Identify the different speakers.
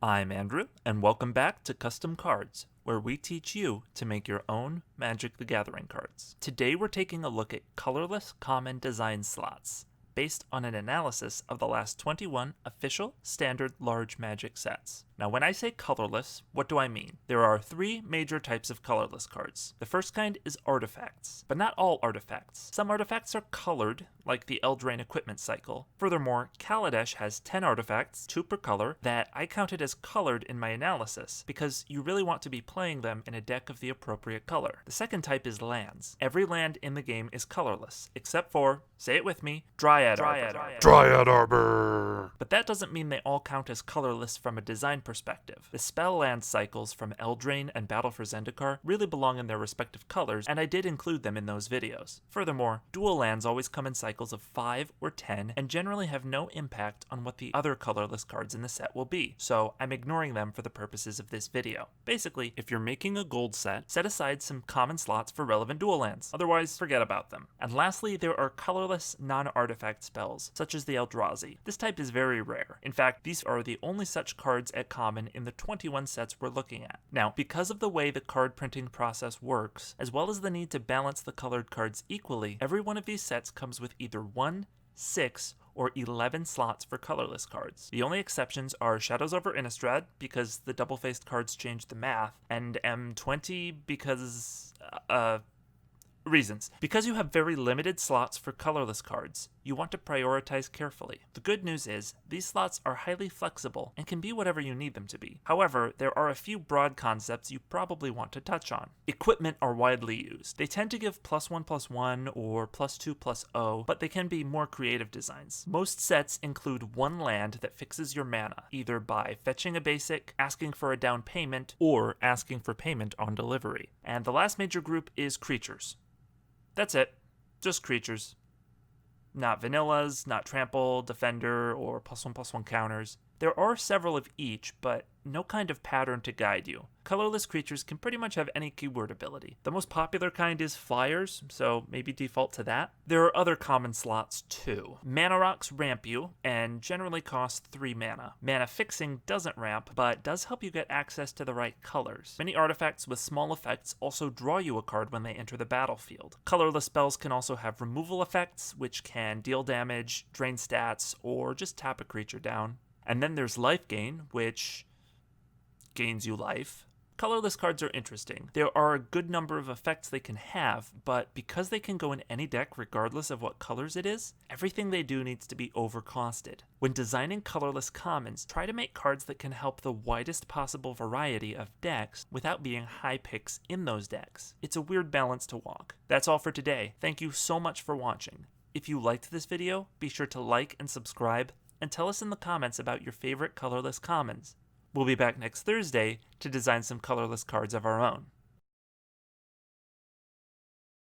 Speaker 1: I'm Andrew, and welcome back to Custom Cards, where we teach you to make your own Magic the Gathering cards. Today we're taking a look at colorless common design slots, based on an analysis of the last 21 official standard large Magic sets. Now when I say colorless, what do I mean? There are three major types of colorless cards. The first kind is artifacts, but not all artifacts. Some artifacts are colored, like the Eldraine equipment cycle. Furthermore, Kaladesh has 10 artifacts, 2 per color, that I counted as colored in my analysis, because you really want to be playing them in a deck of the appropriate color. The second type is lands. Every land in the game is colorless, except for, say it with me, Dryad Arbor.
Speaker 2: Dryad Arbor!
Speaker 1: But that doesn't mean they all count as colorless from a design perspective. The spell land cycles from Eldraine and Battle for Zendikar really belong in their respective colors, and I did include them in those videos. Furthermore, dual lands always come in cycles of 5 or 10, and generally have no impact on what the other colorless cards in the set will be, so I'm ignoring them for the purposes of this video. Basically, if you're making a gold set aside some common slots for relevant dual lands, otherwise forget about them. And lastly, there are colorless non-artifact spells, such as the Eldrazi. This type is very rare. In fact, these are the only such cards at common in the 21 sets we're looking at. Now, because of the way the card printing process works, as well as the need to balance the colored cards equally, every one of these sets comes with either 1, 6, or 11 slots for colorless cards. The only exceptions are Shadows over Innistrad, because the double-faced cards change the math, and M20 because, reasons. Because you have very limited slots for colorless cards, you want to prioritize carefully. The good news is, these slots are highly flexible and can be whatever you need them to be. However, there are a few broad concepts you probably want to touch on. Equipment are widely used. They tend to give +1/+1 or +2/+0, but they can be more creative designs. Most sets include one land that fixes your mana, either by fetching a basic, asking for a down payment, or asking for payment on delivery. And the last major group is creatures. That's it. Just creatures. Not vanillas, not trample, defender, or +1/+1 counters. There are several of each, but no kind of pattern to guide you. Colorless creatures can pretty much have any keyword ability. The most popular kind is flyers, so maybe default to that. There are other common slots too. Mana rocks ramp you, and generally cost 3 mana. Mana fixing doesn't ramp, but does help you get access to the right colors. Many artifacts with small effects also draw you a card when they enter the battlefield. Colorless spells can also have removal effects, which can deal damage, drain stats, or just tap a creature down. And then there's life gain, which gains you life. Colorless cards are interesting. There are a good number of effects they can have, but because they can go in any deck regardless of what colors it is, everything they do needs to be overcosted. When designing colorless commons, try to make cards that can help the widest possible variety of decks without being high picks in those decks. It's a weird balance to walk. That's all for today. Thank you so much for watching. If you liked this video, be sure to like and subscribe, and tell us in the comments about your favorite colorless commons. We'll be back next Thursday to design some colorless cards of our own.